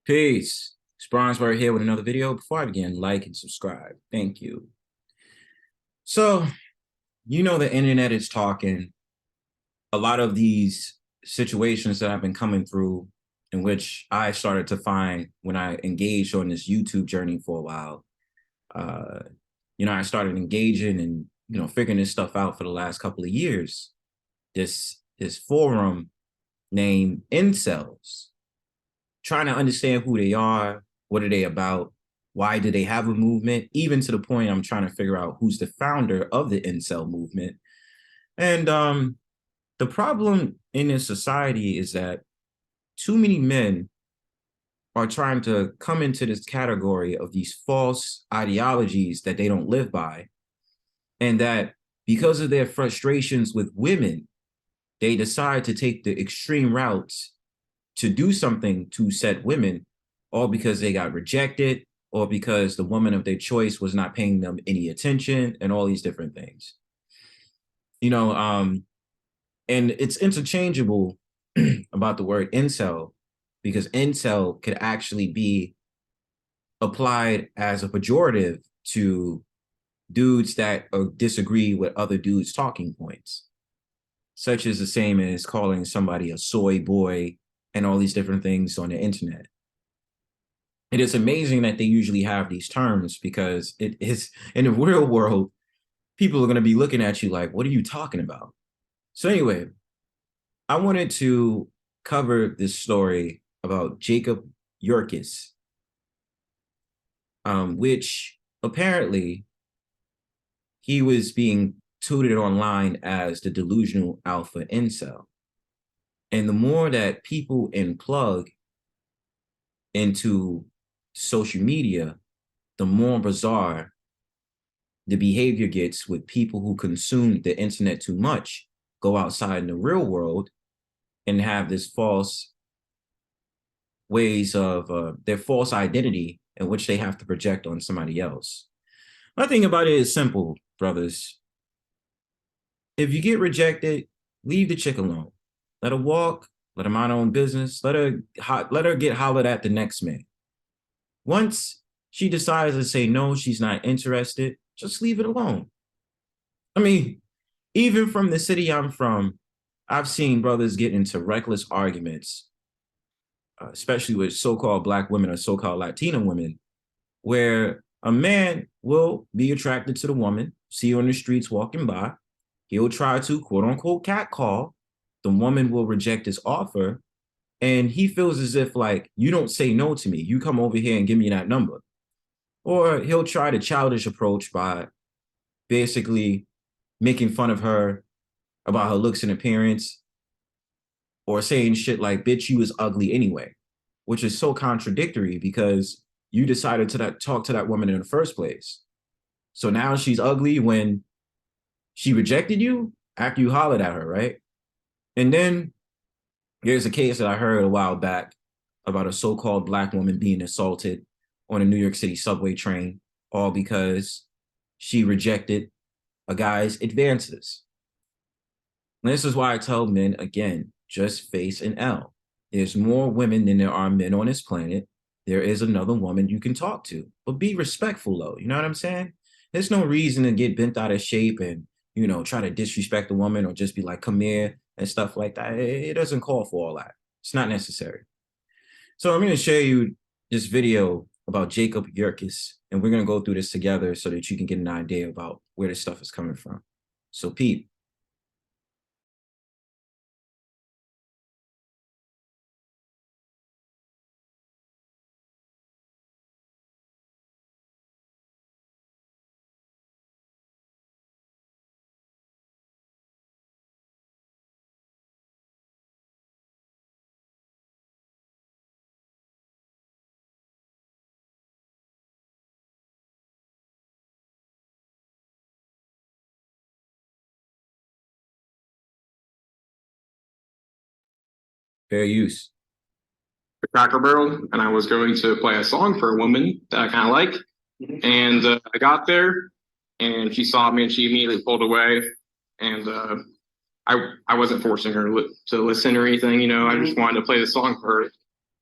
Peace. It's Bronzebird here with another video. Before I begin, like and subscribe. Thank you. So, the internet is talking. A lot of these situations that I've been coming through, in which I started to find when I engaged on this YouTube journey for a while. Uh, I started engaging and figuring this stuff out for the last couple of years. This forum named Incels, trying to understand who they are, what are they about, why do they have a movement, even to the point I'm trying to figure out who's the founder of the incel movement. And the problem in this society is that too many men are trying to come into this category of these false ideologies that they don't live by, and that because of their frustrations with women, they decide to take the extreme routes to do something to said women, all because they got rejected or because the woman of their choice was not paying them any attention and all these different things. And it's interchangeable about the word incel, because incel could actually be applied as a pejorative to dudes that disagree with other dudes' talking points, such as the same as calling somebody a soy boy and all these different things on the internet. It is amazing that they usually have these terms, because it is in the real world, people are going to be looking at you like, what are you talking about? So anyway, I wanted to cover this story about Jacob Yerkes, which apparently he was being touted online as the delusional alpha incel. And the more that people plug into social media, the more bizarre the behavior gets with people who consume the internet too much, go outside in the real world and have this false ways of their false identity in which they have to project on somebody else. My thing about it is simple, brothers. If you get rejected, leave the chick alone. Let her walk, let her mind her own business, let her get hollered at the next man. Once she decides to say no, she's not interested, just leave it alone. I mean, even from the city I'm from, I've seen brothers get into reckless arguments, especially with so-called Black women or so-called Latina women, where a man will be attracted to the woman, see her on the streets walking by, he'll try to quote unquote catcall, the woman will reject his offer, and he feels as if like, you don't say no to me, you come over here and give me that number. Or he'll try the childish approach by basically making fun of her about her looks and appearance, or saying shit like, bitch, you is ugly anyway, which is so contradictory because you decided to talk to that woman in the first place. So now she's ugly when she rejected you after you hollered at her, right? And then there's a case that I heard a while back about a so-called Black woman being assaulted on a New York City subway train, all because she rejected a guy's advances. And this is why I tell men, again, just face an L. There's more women than there are men on this planet. There is another woman you can talk to, but be respectful though. You know what I'm saying? There's no reason to get bent out of shape and, try to disrespect the woman or just be like, come here and stuff like that. It doesn't call for all that. It's not necessary. So I'm going to show you this video about Jacob Yerkes, and we're going to go through this together so that you can get an idea about where this stuff is coming from. So Pete. Fair use. Cracker Barrel, and I was going to play a song for a woman that I kind of like. And I got there, and she saw me, and she immediately pulled away. And I wasn't forcing her to listen or anything. I just wanted to play the song for her.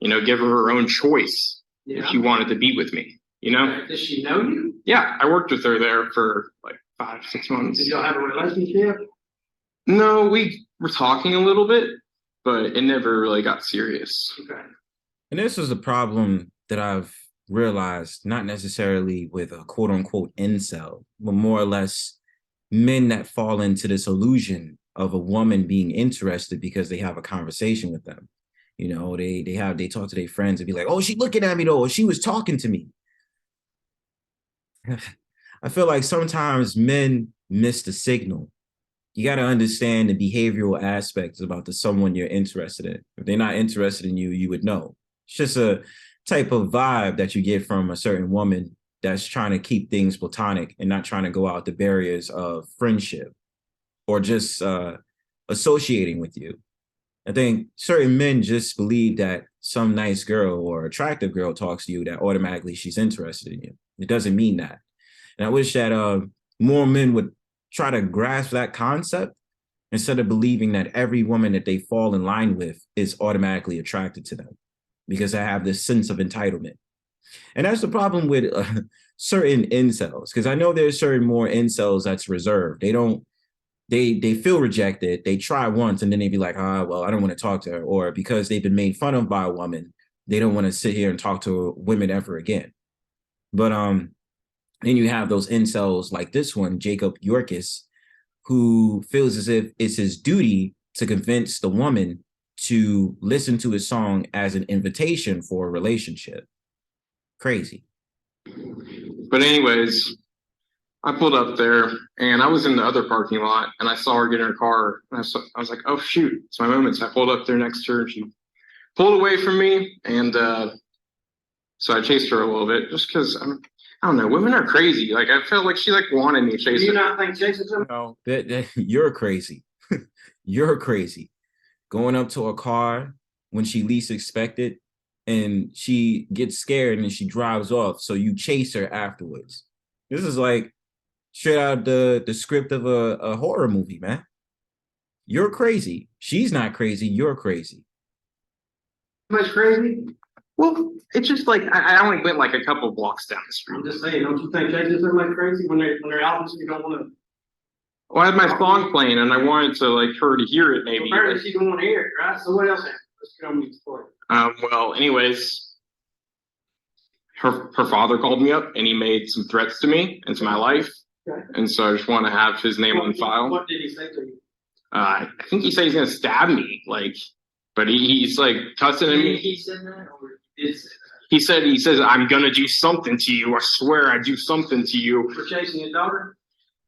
give her her own choice if she wanted to be with me. Does she know you? Yeah, I worked with her there for like 5-6 months. Did y'all have a relationship? No, we were talking a little bit, but it never really got serious. Okay. And this is a problem that I've realized, not necessarily with a quote unquote incel, but more or less men that fall into this illusion of a woman being interested because they have a conversation with them. They talk to their friends and be like, oh, she looking at me though, or she was talking to me. I feel like sometimes men miss the signal. You got to understand the behavioral aspects about the someone you're interested in. If they're not interested in you, you would know. It's just a type of vibe that you get from a certain woman that's trying to keep things platonic and not trying to go out the barriers of friendship or just associating with you. I think certain men just believe that some nice girl or attractive girl talks to you that automatically she's interested in you. It doesn't mean that. And I wish that more men would try to grasp that concept instead of believing that every woman that they fall in line with is automatically attracted to them because I have this sense of entitlement. And that's the problem with certain incels, because I know there's certain more incels that's reserved. They feel rejected. They try once and then they be like, well, I don't want to talk to her. Or because they've been made fun of by a woman, they don't want to sit here and talk to women ever again. But then you have those incels like this one, Jacob Yerkes, who feels as if it's his duty to convince the woman to listen to his song as an invitation for a relationship. Crazy. But anyways, I pulled up there and I was in the other parking lot and I saw her get in her car. And I was like, oh, shoot, it's my moment. So I pulled up there next to her and she pulled away from me. And so I chased her a little bit just because I don't know. Women are crazy. Like I felt like she wanted me to chase her. Do you not think chasing them? No, you're crazy. You're crazy. Going up to a car when she least expected and she gets scared and she drives off. So you chase her afterwards. This is like straight out the script of a horror movie, man. You're crazy. She's not crazy. You're crazy. Much crazy? Well, it's just like I only went like a couple blocks down the street. I'm just saying, don't you think chasing somebody crazy when they're out and you don't want to? Well, I had my song playing and I wanted to like her to hear it maybe. Well, apparently she don't want to hear it, right? So what else happened? Let's get on with the story. Well, anyways, her father called me up and he made some threats to me and to my life. Okay. And so I just want to have his name on file. What did he say to you? I think he said he's gonna stab me, but he's like cussing at me. He said that, or did say that? He says I'm gonna do something to you. I swear I do something to you. For chasing your daughter?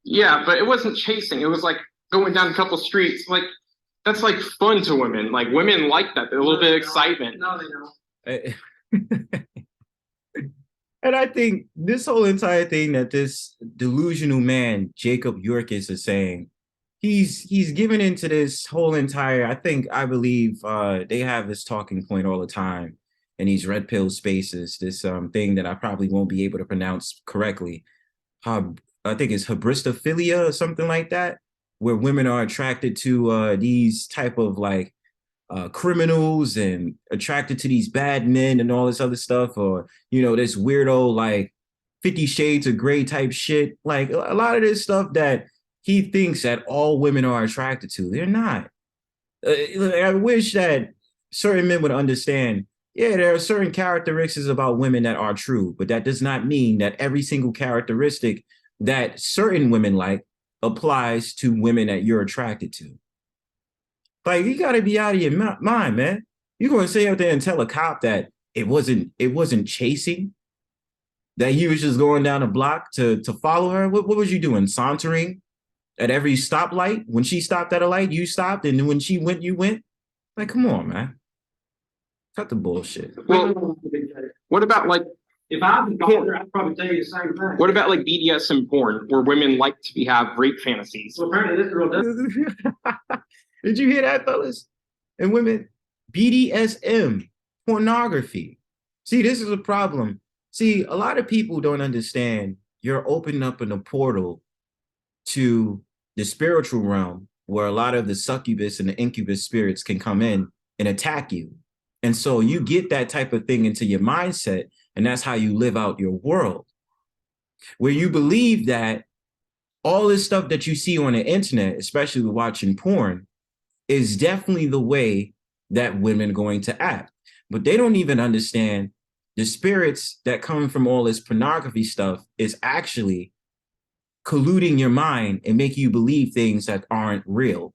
Yeah, but it wasn't chasing. It was like going down a couple streets. Like that's like fun to women. Like women like that. They're a little bit of excitement. No, they don't. And I think this whole entire thing that this delusional man, Jacob Yerkes, is saying, he's given into this whole entire, I believe they have this talking point all the time in these red pill spaces, this thing that I probably won't be able to pronounce correctly. I think it's hybristophilia or something like that, where women are attracted to these type of like criminals and attracted to these bad men and all this other stuff, or this weirdo like 50 Shades of Grey type shit. Like a lot of this stuff that he thinks that all women are attracted to, they're not. I wish that certain men would understand. Yeah, there are certain characteristics about women that are true, but that does not mean that every single characteristic that certain women like applies to women that you're attracted to. Like, you gotta be out of your mind, man. You're gonna say out there and tell a cop that it wasn't chasing, that he was just going down a block to follow her. What was you doing? Sauntering at every stoplight? When she stopped at a light, you stopped, and when she went, you went. Like, come on, man. Cut the bullshit. Well, what about like if I was a doctor, I'd probably tell you the same thing. what about like BDSM porn, where women like to have rape fantasies? Well, apparently this girl does. Did you hear that, fellas? And women, BDSM, pornography. See, this is a problem. See, a lot of people don't understand you're opening up in a portal to the spiritual realm where a lot of the succubus and the incubus spirits can come in and attack you And so you get that type of thing into your mindset, and that's how you live out your world, where you believe that all this stuff that you see on the internet, especially with watching porn, is definitely the way that women are going to act. But they don't even understand the spirits that come from all this pornography stuff is actually colluding your mind and making you believe things that aren't real.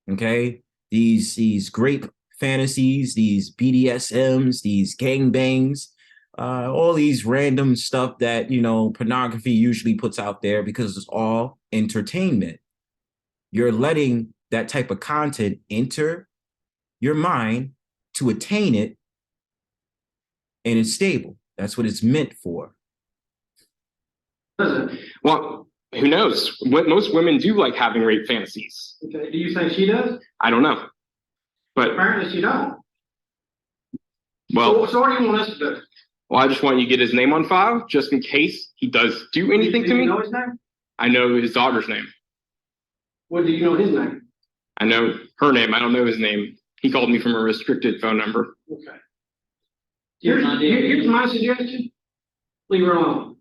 Okay? These grape fantasies, these BDSMs, these gangbangs, all these random stuff that, you know, pornography usually puts out there because it's all entertainment. You're letting that type of content enter your mind to attain it, and it's stable. That's what it's meant for. Well, who knows? What most women do like having rape fantasies. Okay. Do you think she does? I don't know, but Apparently she don't. well, So what do you want us to do? well, I just want you to get his name on file just in case he does do anything Do to you me. know his name? I know his daughter's name. What do you know his name? I know her name. I don't know his name. He called me from a restricted phone number. Okay. Here's my suggestion. Leave her alone.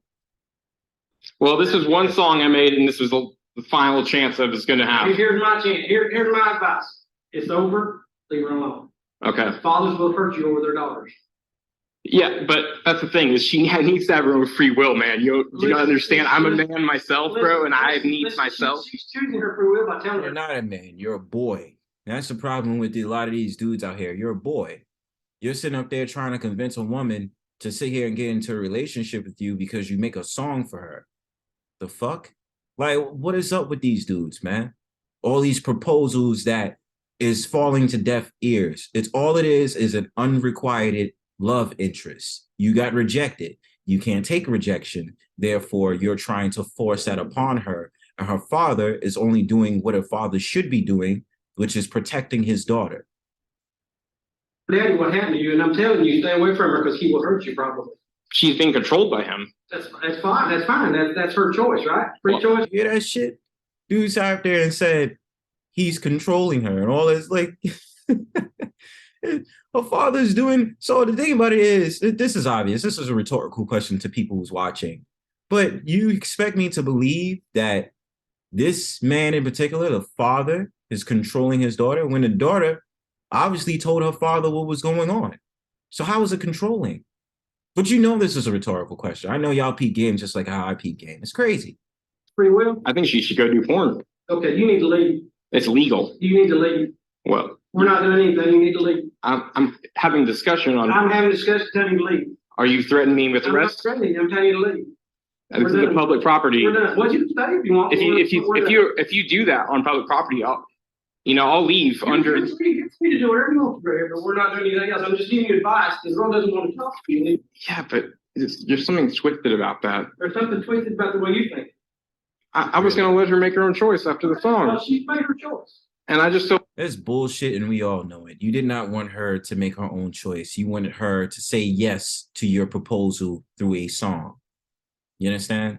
Well, this is one song I made, and this was the final chance I was going to have. Here's my chance. Here's my advice. It's over. Leave her alone. Okay. Fathers will hurt you over their daughters. Yeah, but that's the thing is she needs to have her own free will, man. You don't understand. I'm a man myself, bro, and I have needs myself. She's choosing her free will by telling You're her. not a man. You're a boy. That's the problem with a lot of these dudes out here. You're a boy. You're sitting up there trying to convince a woman to sit here and get into a relationship with you because you make a song for her. The fuck? Like, what is up with these dudes, man? All these proposals that is falling to deaf ears. It's all it is an unrequited love interest. You got rejected. You can't take rejection. Therefore, you're trying to force that upon her. And her father is only doing what a father should be doing, which is protecting his daughter. Daddy, what happened to you? And I'm telling you, stay away from her because he will hurt you probably. She's being controlled by him. That's fine. That's fine. That's her choice, right? Free choice. You hear that shit? Dude sat up there and said he's controlling her and all this. Like, her father's doing. So the thing about it is, this is obvious. This is a rhetorical question to people who's watching. But you expect me to believe that this man in particular, the father, is controlling his daughter when the daughter obviously told her father what was going on. So how is it controlling? But you know this is a rhetorical question. I know y'all peep games just like how I peep game. It's crazy. Free will. I think she should go do porn. Okay, you need to leave. It's legal. You need to leave. Well, We're not doing anything. You need to leave. I'm having discussion on. I'm having a discussion telling you to leave. Are you threatening me with I'm not arrest? threatening you. I'm telling you to leave. This is a public property. We're done. Well, you can stay if you want. If you do that on public property, I'll leave under. You're free to do whatever you want to do, but we're not doing anything else. I'm just giving you advice. The girl doesn't want to talk to you. Yeah, but there's something twisted about that. There's something twisted about the way you think. I was going to let her make her own choice after the song. Well, she's made her choice. And I just don't. That's bullshit, and we all know it. You did not want her to make her own choice. You wanted her to say yes to your proposal through a song. You understand?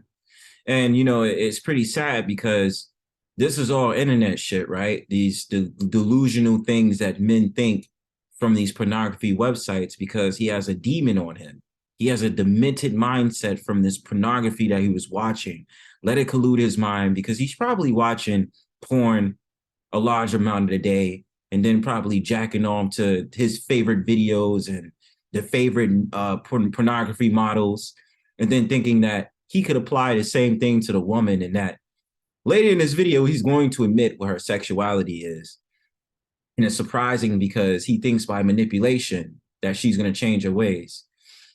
And, you know, it's pretty sad because this is all internet shit, right? These delusional things that men think from these pornography websites because he has a demon on him. He has a demented mindset from this pornography that he was watching. Let it collude his mind because he's probably watching porn a large amount of the day and then probably jacking on to his favorite videos and the favorite pornography models, and then thinking that he could apply the same thing to the woman, and that later in this video, he's going to admit what her sexuality is. And it's surprising because he thinks by manipulation that she's going to change her ways.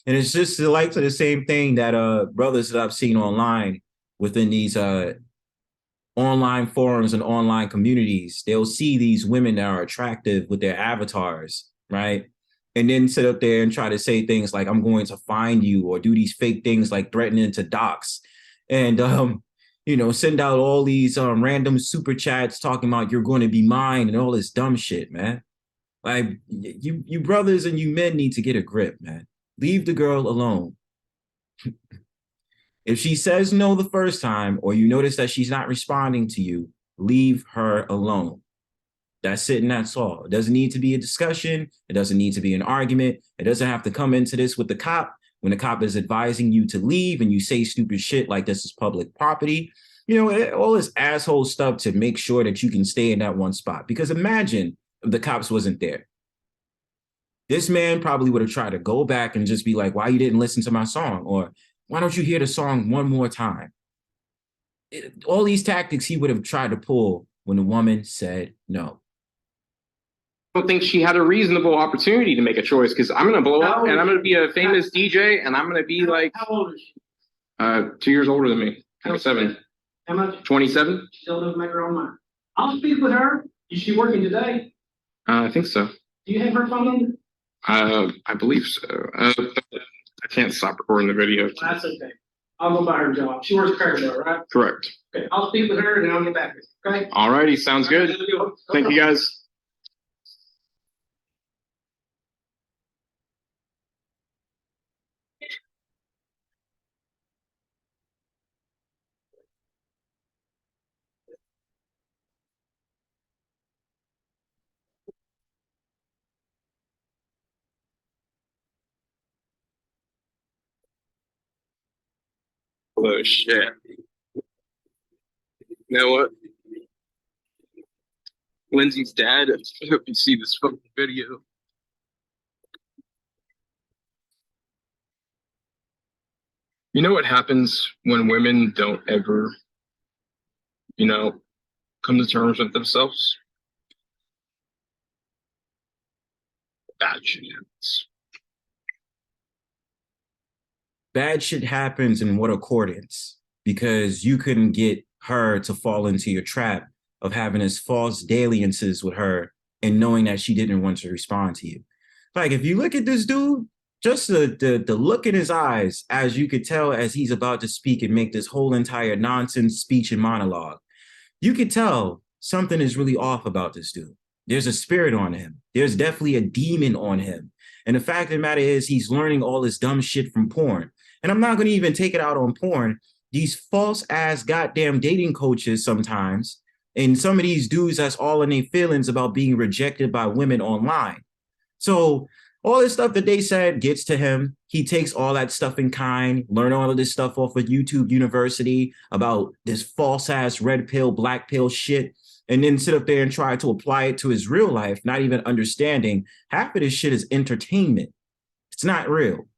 And it's just the likes of the same thing that brothers that I've seen online within these online forums and online communities. They'll see these women that are attractive with their avatars, right? And then sit up there and try to say things like, I'm going to find you, or do these fake things like threatening to dox. And, send out all these random super chats talking about you're going to be mine and all this dumb shit, man. Like, you brothers and you men need to get a grip, man. Leave the girl alone. If she says no the first time, or you notice that she's not responding to you, leave her alone. That's it and that's all. It doesn't need to be a discussion. It doesn't need to be an argument. It doesn't have to come into this with the cop when the cop is advising you to leave and you say stupid shit like this is public property. All this asshole stuff to make sure that you can stay in that one spot. Because imagine if the cops wasn't there. This man probably would have tried to go back and just be like, why you didn't listen to my song? Or why don't you hear the song one more time? All these tactics he would have tried to pull when the woman said no. I don't think she had a reasonable opportunity to make a choice because I'm going to blow up and I'm going to be a famous DJ and I'm going to be like, how old is she? 2 years older than me, 27. How much? 27? She still doesn't make her own mind. I'll speak with her. Is she working today? I think so. Do you have her phone number? I believe so. I can't stop recording the video. Well, that's okay. I'll go buy her job. She works Craigslist, right? Correct. Okay, I'll speak with her and then I'll get back with you. Okay? All righty, sounds good. Thank you, guys. Oh shit. You know what? Lindsay's dad, I hope you see this fucking video. You know what happens when women don't ever, come to terms with themselves? Bad shit happens. Bad shit happens in what accordance? Because you couldn't get her to fall into your trap of having this false dalliances with her and knowing that she didn't want to respond to you. Like, if you look at this dude, just the look in his eyes, as you could tell as he's about to speak and make this whole entire nonsense speech and monologue, you could tell something is really off about this dude. There's a spirit on him. There's definitely a demon on him. And the fact of the matter is he's learning all this dumb shit from porn. And I'm not going to even take it out on porn. These false ass goddamn dating coaches sometimes, and some of these dudes that's all in their feelings about being rejected by women online. So all this stuff that they said gets to him. He takes all that stuff in kind, learn all of this stuff off of YouTube University about this false ass red pill, black pill shit, and then sit up there and try to apply it to his real life, not even understanding half of this shit is entertainment. It's not real.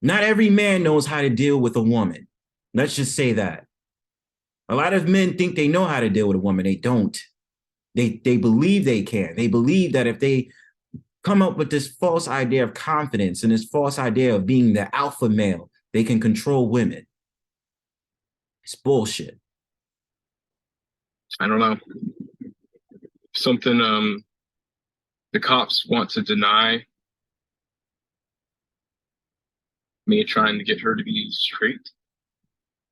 Not every man knows how to deal with a woman. Let's just say that. A lot of men think they know how to deal with a woman. They don't. They believe they can. They believe that if they come up with this false idea of confidence and this false idea of being the alpha male, they can control women. It's bullshit. I don't know. Something the cops want to deny me trying to get her to be straight.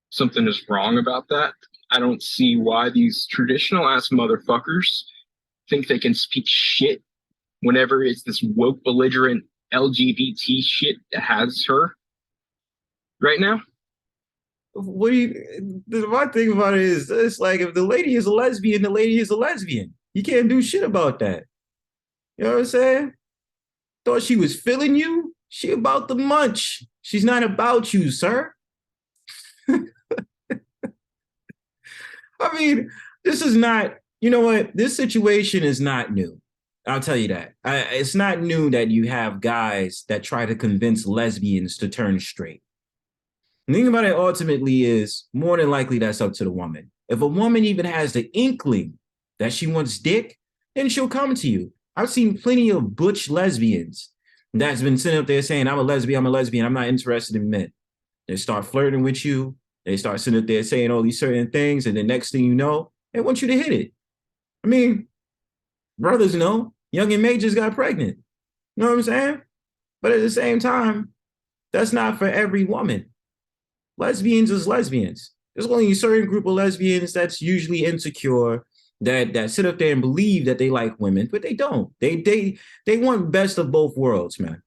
Something is wrong about that. I don't see why these traditional ass motherfuckers think they can speak shit whenever it's this woke belligerent LGBT shit that has her right now. What do you, the one thing about it is, it's like, if the lady is a lesbian, the lady is a lesbian. You can't do shit about that. You know what I'm saying? Thought she was feeling you? She about the munch. She's not about you, sir. I mean, this is not, you know what? This situation is not new. I'll tell you that. It's not new that you have guys that try to convince lesbians to turn straight. The thing about it ultimately is, more than likely that's up to the woman. If a woman even has the inkling that she wants dick, then she'll come to you. I've seen plenty of butch lesbians that's been sitting up there saying, I'm a lesbian, I'm not interested in men. They start flirting with you. They start sitting up there saying all these certain things, and the next thing you know, they want you to hit it. I mean, brothers know, Young and May just got pregnant. You know what I'm saying? But at the same time, that's not for every woman. Lesbians is lesbians. There's only a certain group of lesbians that's usually insecure, that sit up there and believe that they like women, but they don't. They want best of both worlds, man.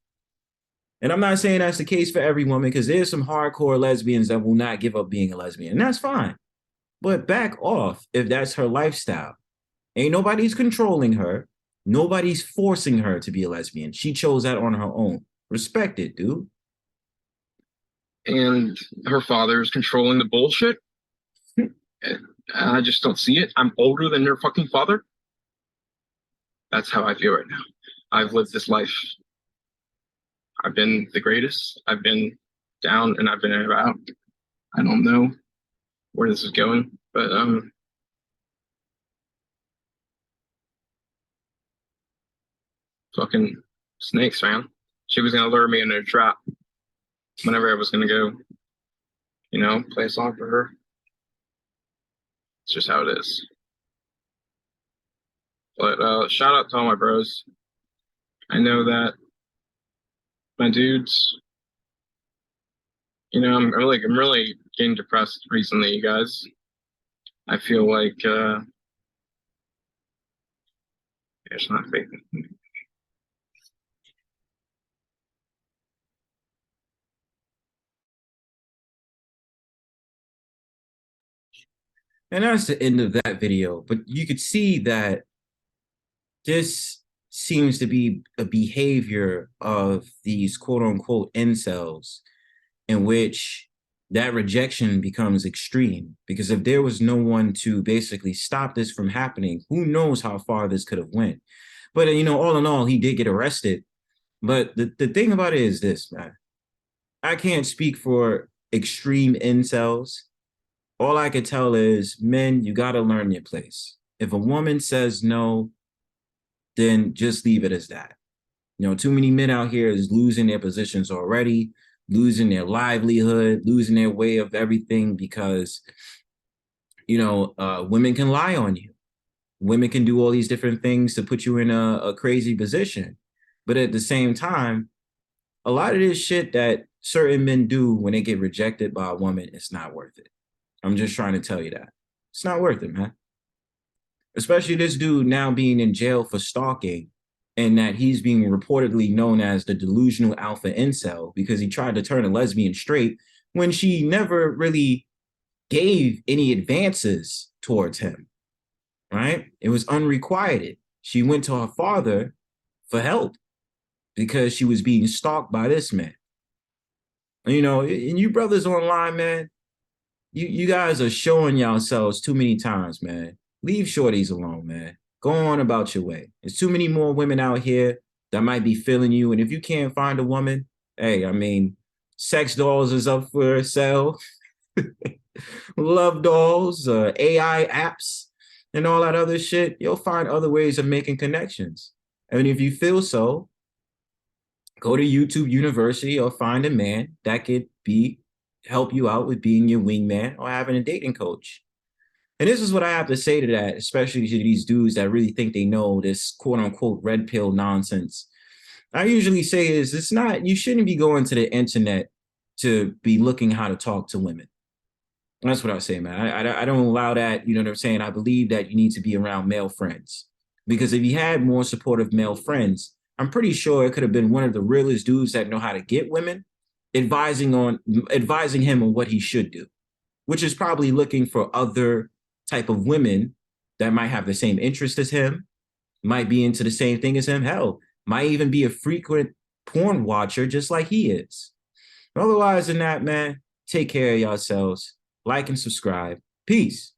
And I'm not saying that's the case for every woman, because there's some hardcore lesbians that will not give up being a lesbian, and that's fine. But back off if that's her lifestyle. Ain't nobody's controlling her. Nobody's forcing her to be a lesbian. She chose that on her own. Respect it, dude. And her father is controlling the bullshit. I just don't see it. I'm older than their fucking father. That's how I feel right now. I've lived this life. I've been the greatest. I've been down and I've been about. I don't know where this is going, but fucking snakes, man. She was gonna lure me into a trap whenever I was gonna go, play a song for her. It's just how it is. But shout out to all my bros. I know that my dudes, I'm really getting depressed recently, you guys. I feel like it's not fake. And that's the end of that video. But you could see that this seems to be a behavior of these quote unquote incels in which that rejection becomes extreme. Because if there was no one to basically stop this from happening, who knows how far this could have went. But, all in all, he did get arrested. But the thing about it is this, man. I can't speak for extreme incels. All I could tell is, men, you got to learn your place. If a woman says no, then just leave it as that. Too many men out here is losing their positions already, losing their livelihood, losing their way of everything because, women can lie on you. Women can do all these different things to put you in a crazy position. But at the same time, a lot of this shit that certain men do when they get rejected by a woman, it's not worth it. I'm just trying to tell you that. It's not worth it, man. Especially this dude now being in jail for stalking and that he's being reportedly known as the delusional alpha incel because he tried to turn a lesbian straight when she never really gave any advances towards him, right? It was unrequited. She went to her father for help because she was being stalked by this man. And you brothers online, man, you guys are showing yourselves too many times, man. Leave shorties alone, man. Go on about your way. There's too many more women out here that might be feeling you. And if you can't find a woman, hey, sex dolls is up for sale. Love dolls, AI apps, and all that other shit. You'll find other ways of making connections. And if you feel so, go to YouTube University or find a man that could help you out with being your wingman or having a dating coach. And this is what I have to say to that, especially to these dudes that really think they know this quote unquote red pill nonsense. I usually say you shouldn't be going to the internet to be looking how to talk to women. That's what I say, man. I don't allow that. You know what I'm saying? I believe that you need to be around male friends because if you had more supportive male friends, I'm pretty sure it could have been one of the realest dudes that know how to get women, advising him on what he should do, which is probably looking for other type of women that might have the same interest as him, might be into the same thing as him. Hell, might even be a frequent porn watcher just like he is. Otherwise than that, man, take care of yourselves. Like and subscribe. Peace.